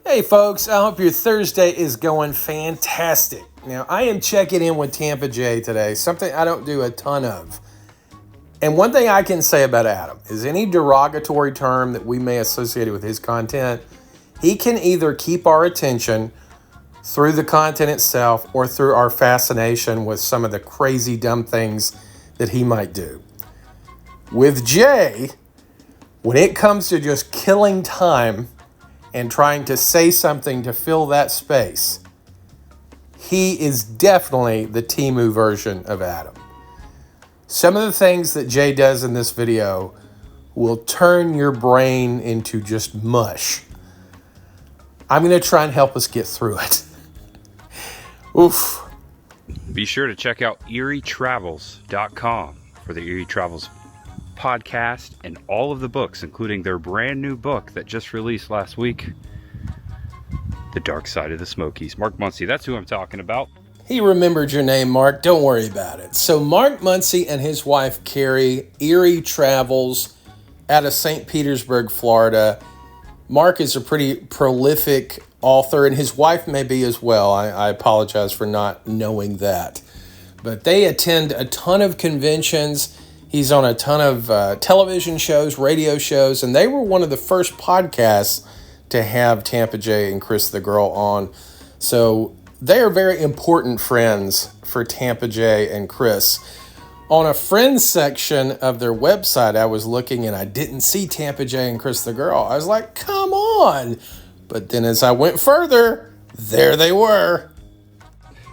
Hey folks, I hope your Thursday is going fantastic. Now, I am checking in with Tampa Jay today, something I don't do a ton of. And one thing I can say about Adam is any derogatory term that we may associate with his content, he can either keep our attention through the content itself or through our fascination with some of the crazy dumb things that he might do. With Jay, when it comes to just killing time and trying to say something to fill that space, he is definitely the Temu version of Adam. Some of the things that Jay does in this video will turn your brain into just mush. I'm going to try and help us get through it. Oof. Be sure to check out EerieTravels.com for the Eerie Travels podcast and all of the books, including their brand new book that just released last week, The Dark Side of the Smokies. Mark Muncy, that's who I'm talking about. He remembered your name, Mark. Don't worry about it. So Mark Muncy and his wife, Carrie, Eerie Travels out of St. Petersburg, Florida. Mark is a pretty prolific author, and his wife may be as well. I apologize for not knowing that. But they attend a ton of conventions. He's on a ton of television shows, radio shows, and they were one of the first podcasts to have Tampa Jay and Chris the Girl on. So they are very important friends for Tampa Jay and Chris. On a friends section of their website, I was looking and I didn't see Tampa Jay and Chris the Girl. I was like, come on. But then as I went further, there they were.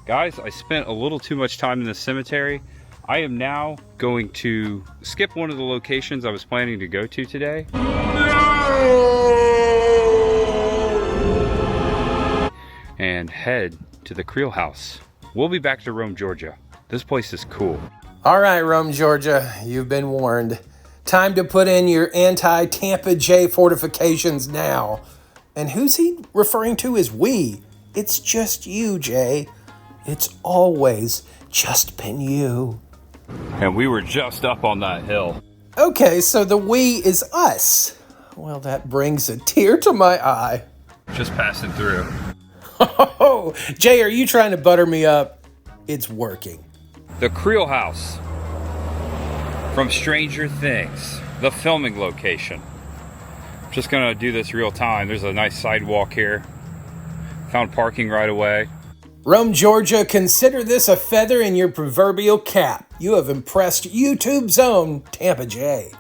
Guys, I spent a little too much time in the cemetery. I am now going to skip one of the locations I was planning to go to today. And head to the Creel House. We'll be back to Rome, Georgia. This place is cool. All right, Rome, Georgia, you've been warned. Time to put in your anti-Tampa Jay fortifications now. And who's he referring to as we? It's just you, Jay. It's always just been you. And we were just up on that hill. Okay, so the we is us. Well, that brings a tear to my eye. Just passing through. Oh, Jay, are you trying to butter me up? It's working. The Creel House from Stranger Things, the filming location. Just gonna do this real time. There's a nice sidewalk here. Found parking right away. Rome, Georgia, consider this a feather in your proverbial cap. You have impressed YouTube's own Tampa Jay.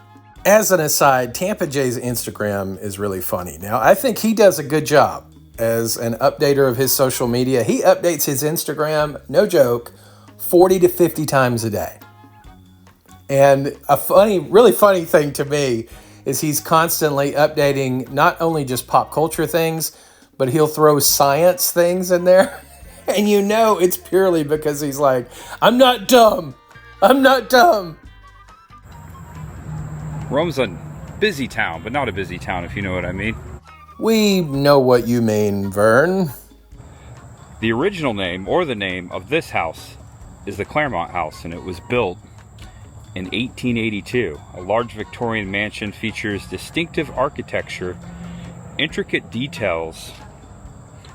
As an aside, Tampa Jay's Instagram is really funny. Now, I think he does a good job as an updater of his social media. He updates his Instagram, no joke, 40 to 50 times a day. And a really funny thing to me is he's constantly updating not only just pop culture things, but he'll throw science things in there. And you know it's purely because he's like, I'm not dumb. I'm not dumb. Rome's a busy town, but not a busy town, if you know what I mean. We know what you mean, Vern. The original name, or the name, of this house is the Claremont House, and it was built in 1882. A large Victorian mansion features distinctive architecture, intricate details,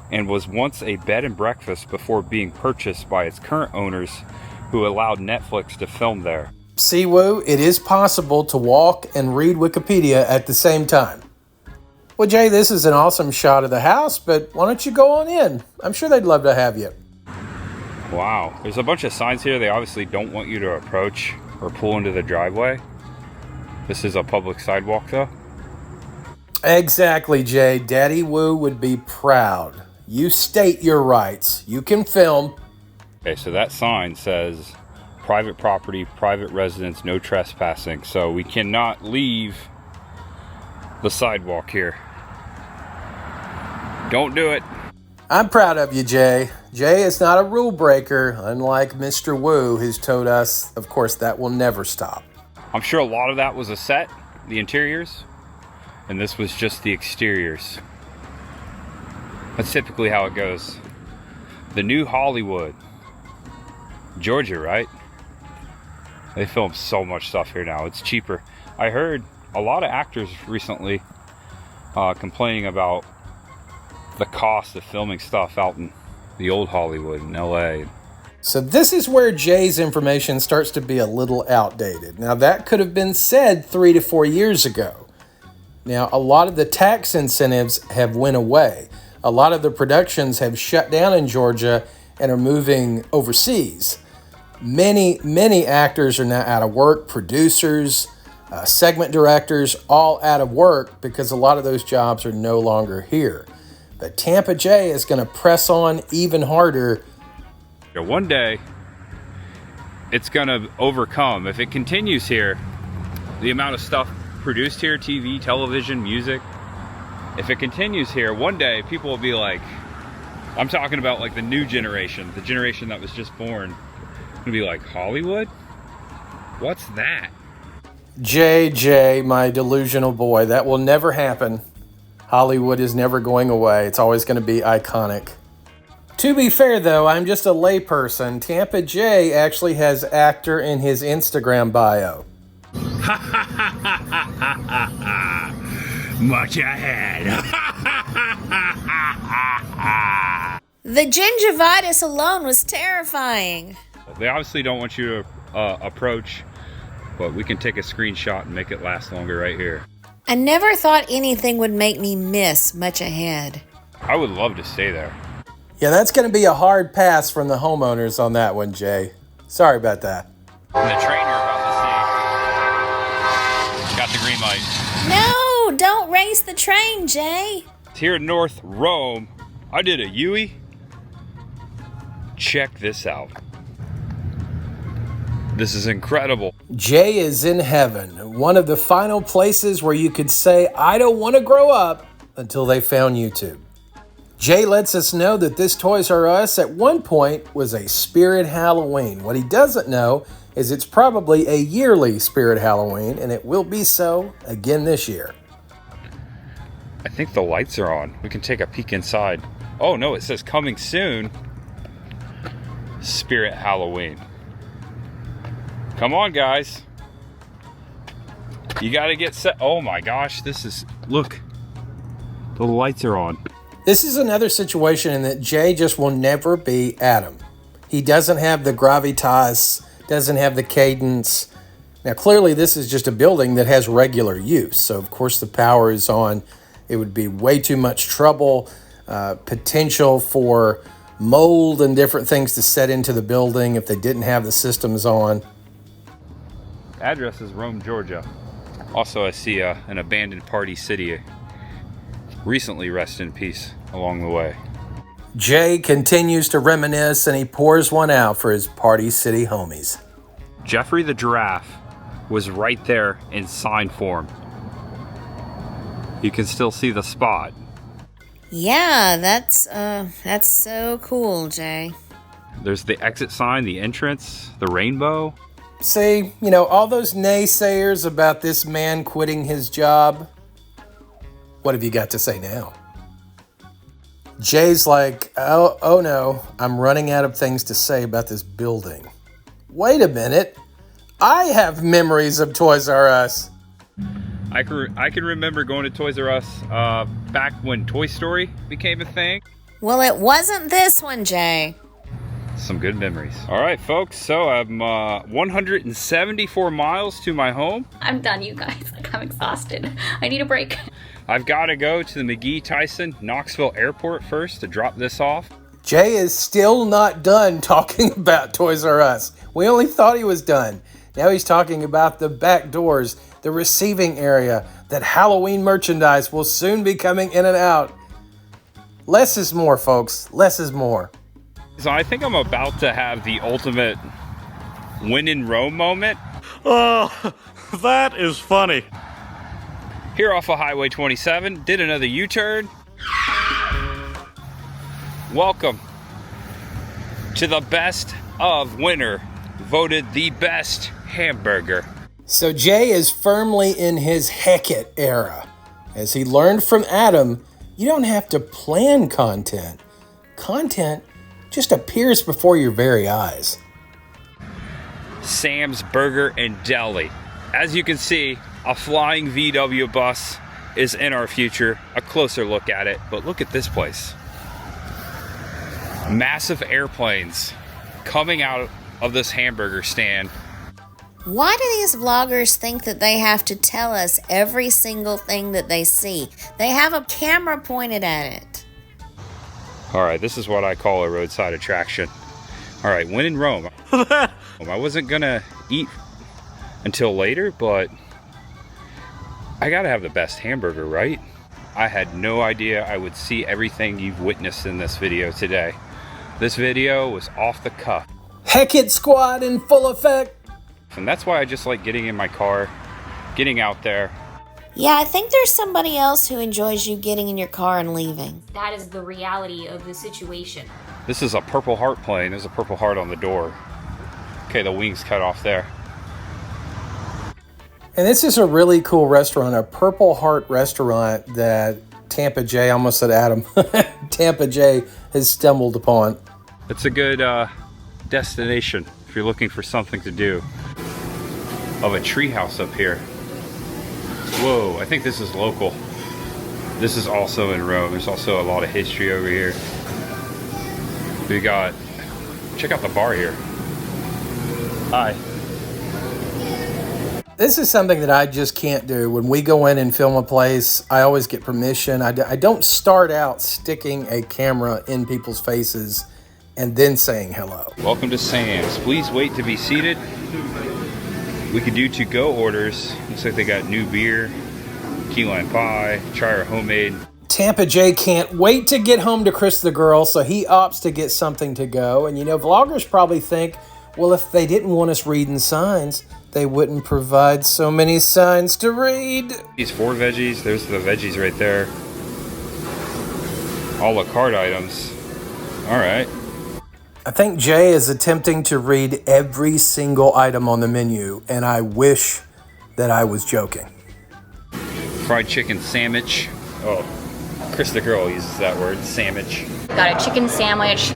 and was once a bed and breakfast before being purchased by its current owners, who allowed Netflix to film there. See, Woo, it is possible to walk and read Wikipedia at the same time. Well, Jay, this is an awesome shot of the house, but why don't you go on in? I'm sure they'd love to have you. Wow, there's a bunch of signs here. They obviously don't want you to approach or pull into the driveway. This is a public sidewalk, though. Exactly, Jay. Daddy Woo would be proud. You state your rights. You can film. Okay, so that sign says private property, private residence, no trespassing. So we cannot leave the sidewalk here. Don't do it. I'm proud of you, Jay. Jay is not a rule breaker, unlike Mr. Woo, who's told us, of course, that will never stop. I'm sure a lot of that was a set, the interiors, and this was just the exteriors. That's typically how it goes. The new Hollywood. Georgia, right? They film so much stuff here now. It's cheaper. I heard a lot of actors recently complaining about the cost of filming stuff out in the old Hollywood in LA. So this is where Jay's information starts to be a little outdated. Now that could have been said 3 to 4 years ago. Now a lot of the tax incentives have went away. A lot of the productions have shut down in Georgia and are moving overseas. Many actors are now out of work, producers, segment directors, all out of work because a lot of those jobs are no longer here. But Tampa Jay is going to press on even harder. One day, it's going to overcome. If it continues here, the amount of stuff produced here, TV, television, music, if it continues here, one day people will be like, I'm talking about like the new generation, the generation that was just born, gonna be like, Hollywood? What's that? Jay, my delusional boy, that will never happen. Hollywood is never going away. It's always going to be iconic. To be fair, though, I'm just a layperson. Tampa Jay actually has actor in his Instagram bio. Much ahead. The gingivitis alone was terrifying. They obviously don't want you to approach, but we can take a screenshot and make it last longer right here. I never thought anything would make me miss much ahead. I would love to stay there. Yeah, that's going to be a hard pass from the homeowners on that one, Jay. Sorry about that. And the train you're about to see got the green light. No, don't race the train, Jay. It's here in North Rome. I did a Yui. Check this out. This is incredible. Jay is in heaven, one of the final places where you could say, I don't want to grow up until they found YouTube. Jay lets us know that this Toys R Us at one point was a Spirit Halloween. What he doesn't know is it's probably a yearly Spirit Halloween, and it will be so again this year. I think the lights are on. We can take a peek inside. Oh no, it says coming soon. Spirit Halloween. Come on, guys. You gotta get set. Oh my gosh, this is, look. The lights are on. This is another situation in that Jay just will never be Adam. He doesn't have the gravitas, doesn't have the cadence. Now, clearly, this is just a building that has regular use. So, of course, the power is on. It would be way too much trouble, potential for mold and different things to set into the building if they didn't have the systems on. Address is Rome, Georgia. Also, I see an abandoned Party City. Recently rest in peace along the way. Jay continues to reminisce and he pours one out for his Party City homies. Jeffrey the Giraffe was right there in sign form. You can still see the spot. Yeah, that's so cool, Jay. There's the exit sign, the entrance, the rainbow. See, all those naysayers about this man quitting his job, what have you got to say now? Jay's like, oh no, I'm running out of things to say about this building. Wait a minute. I have memories of Toys R Us. I can remember going to Toys R Us back when Toy Story became a thing. Well, it wasn't this one, Jay. Some good memories. All right, folks, so I'm 174 miles to my home. I'm done, you guys. I'm exhausted. I need a break. I've got to go to the McGee-Tyson Knoxville Airport first to drop this off. Jay is still not done talking about Toys R Us. We only thought he was done. Now he's talking about the back doors, the receiving area, that Halloween merchandise will soon be coming in and out. Less is more, folks. Less is more. So I think I'm about to have the ultimate win in Rome moment. Oh, that is funny. Here off of Highway 27, did another U-turn. Welcome to the best of winter, voted the best hamburger. So Jay is firmly in his Hecket era. As he learned from Adam, you don't have to plan content. Content just appears before your very eyes. Sam's Burger and Deli. As you can see, a flying VW bus is in our future, a closer look at it. But look at this place. Massive airplanes coming out of this hamburger stand. Why do these vloggers think that they have to tell us every single thing that they see? They have a camera pointed at it. All right, this is what I call a roadside attraction. All right, when in Rome. I wasn't gonna eat until later, but I gotta have the best hamburger, right? I had no idea I would see everything you've witnessed in this video today. This video was off the cuff. Heck it squad in full effect. And that's why I just like getting in my car, getting out there. Yeah, I think there's somebody else who enjoys you getting in your car and leaving. That is the reality of the situation. This is a Purple Heart plane. There's a Purple Heart on the door. Okay, the wings cut off there. And this is a really cool restaurant, a Purple Heart restaurant that Tampa Jay, I almost said Adam, Tampa Jay has stumbled upon. It's a good destination if you're looking for something to do. Of a treehouse up here. Whoa, I think this is local. This is also in Rome. There's also a lot of history over here. We got, check out the bar here. Hi. This is something that I just can't do. When we go in and film a place, I always get permission. I don't start out sticking a camera in people's faces and then saying hello. Welcome to Sam's. Please wait to be seated. We could do to-go orders. Looks like they got new beer, key lime pie, try our homemade. Tampa Jay can't wait to get home to Chris the girl, so he opts to get something to go. And you know, vloggers probably think, well, if they didn't want us reading signs, they wouldn't provide so many signs to read. These 4 veggies, there's the veggies right there. A la carte items. All right. I think Jay is attempting to read every single item on the menu, and I wish that I was joking. Fried chicken sandwich. Oh, Chris the girl uses that word, sandwich. Got a chicken sandwich.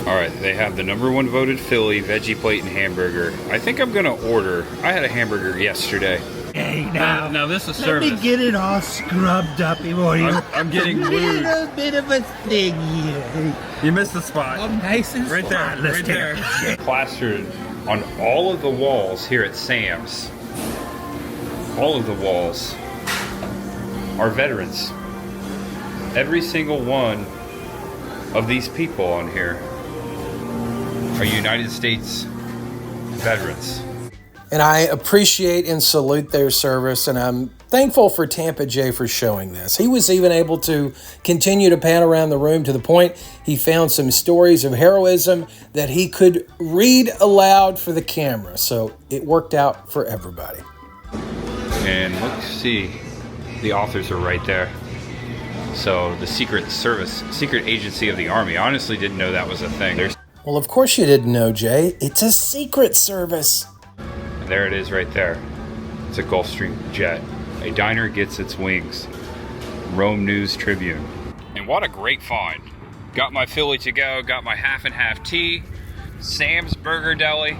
All right, they have the #1 voted Philly, veggie plate, and hamburger. I think I'm gonna order. I had a hamburger yesterday. Hey, now this is let service. me get it all scrubbed up before you. I'm getting glued. A little bit of a thing here. You missed the spot. I'm nice and Right there, spotless. right there. Plastered on all of the walls here at Sam's. All of the walls are veterans. Every single one of these people on here are United States veterans. And I appreciate and salute their service, and I'm thankful for Tampa Jay for showing this. He was even able to continue to pan around the room to the point he found some stories of heroism that he could read aloud for the camera. So it worked out for everybody. And let's see, the authors are right there. So the Secret Service, Secret Agency of the Army. I honestly didn't know that was a thing. Well, of course you didn't know, Jay. It's a secret service. There it is right there. It's a Gulfstream jet. A diner gets its wings. Rome News Tribune. And what a great find. Got my Philly to go, got my half and half tea, Sam's Burger Deli.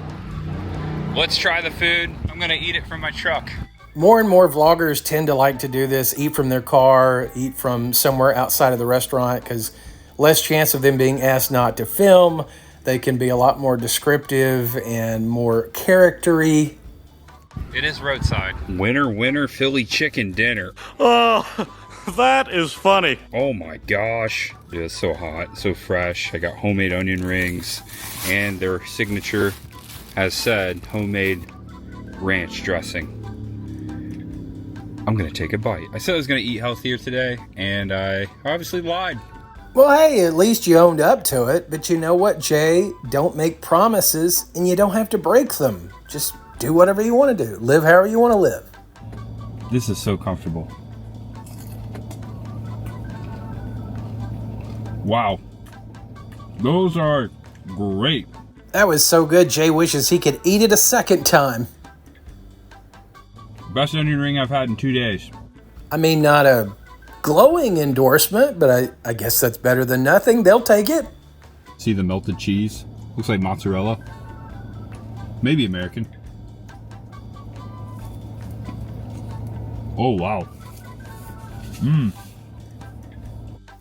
Let's try the food. I'm gonna eat it from my truck. More and more vloggers tend to like to do this, eat from their car, eat from somewhere outside of the restaurant, because less chance of them being asked not to film. They can be a lot more descriptive and more charactery. It is roadside. Winter Philly chicken dinner. Oh, that is funny. Oh my gosh. It is so hot, so fresh. I got homemade onion rings, and their signature, as said, homemade ranch dressing. I'm gonna take a bite. I said I was gonna eat healthier today, and I obviously lied. Well, hey, at least you owned up to it. But you know what, Jay? Don't make promises, and you don't have to break them. Just do whatever you want to do. Live however you want to live. This is so comfortable. Wow. Those are great. That was so good, Jay wishes he could eat it a second time. Best onion ring I've had in 2 days. I mean, not a glowing endorsement, but I guess that's better than nothing. They'll take it. See the melted cheese? Looks like mozzarella. Maybe American. Oh, wow.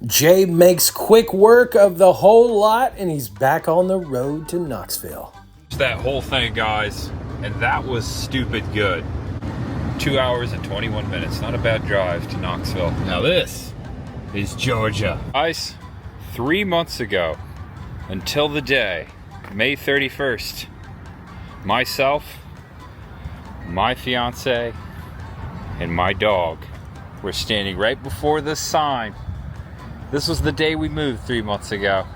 Jay makes quick work of the whole lot, and he's back on the road to Knoxville. That whole thing, guys, and that was stupid good. 2 hours and 21 minutes. Not a bad drive to Knoxville. Now this is Georgia. Guys, 3 months ago, until the day, May 31st, myself, my fiance, and my dog were standing right before this sign. This was the day we moved 3 months ago.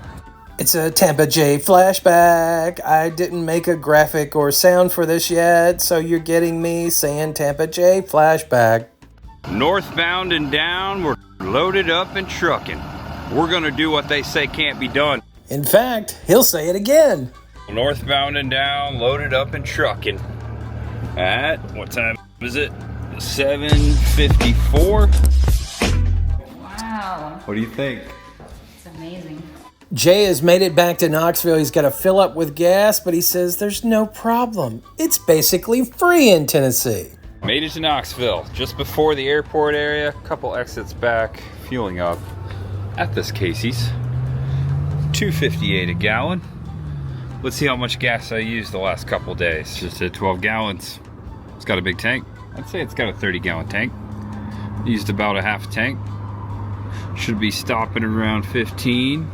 It's a Tampa Jay flashback. I didn't make a graphic or sound for this yet, so you're getting me saying Tampa Jay flashback. Northbound and down, we're loaded up and trucking. We're gonna do what they say can't be done. In fact, he'll say it again. Northbound and down, loaded up and trucking. At, what time is it? 7:54. Wow. What do you think? It's amazing. Jay has made it back to Knoxville. He's got to fill up with gas, but he says there's no problem. It's basically free in Tennessee. Made it to Knoxville, just before the airport area. Couple exits back, fueling up at this Casey's. $2.58 a gallon. Let's see how much gas I used the last couple days. Just hit 12 gallons. It's got a big tank. I'd say it's got a 30-gallon tank. Used about a half tank. Should be stopping around 15.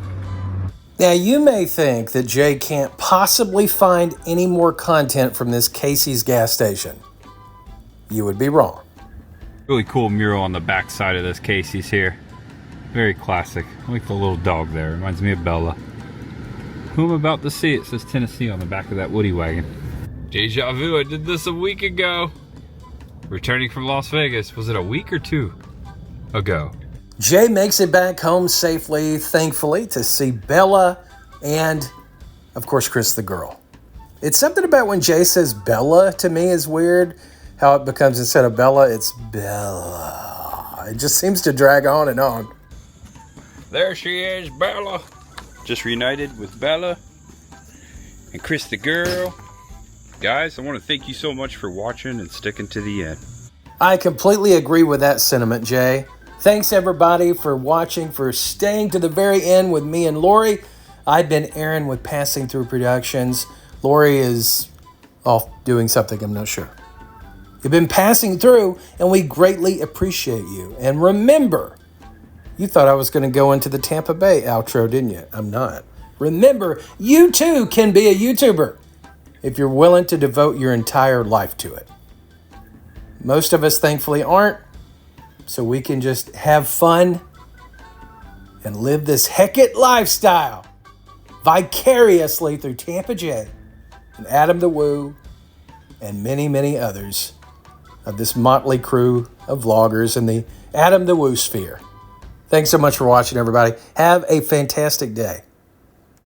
Now, you may think that Jay can't possibly find any more content from this Casey's gas station. You would be wrong. Really cool mural on the back side of this Casey's here. Very classic. I like the little dog there. Reminds me of Bella. Who I'm about to see. It says Tennessee on the back of that Woody wagon. Deja vu, I did this a week ago. Returning from Las Vegas. Was it a week or two ago? Jay makes it back home safely, thankfully, to see Bella and, of course, Chris the girl. It's something about when Jay says Bella to me is weird. How it becomes, instead of Bella, it's Bella. It just seems to drag on and on. There she is, Bella. Just reunited with Bella and Chris the girl. Guys, I want to thank you so much for watching and sticking to the end. I completely agree with that sentiment, Jay. Thanks, everybody, for watching, for staying to the very end with me and Lori. I've been Aaron with Passing Through Productions. Lori is off doing something, I'm not sure. You've been passing through, and we greatly appreciate you. And remember, you thought I was going to go into the Tampa Bay outro, didn't you? I'm not. Remember, you too can be a YouTuber if you're willing to devote your entire life to it. Most of us, thankfully, aren't. So we can just have fun and live this Hecate lifestyle vicariously through Tampa Jay and Adam the Woo and many, many others of this motley crew of vloggers in the Adam the Woo sphere. Thanks so much for watching, everybody. Have a fantastic day.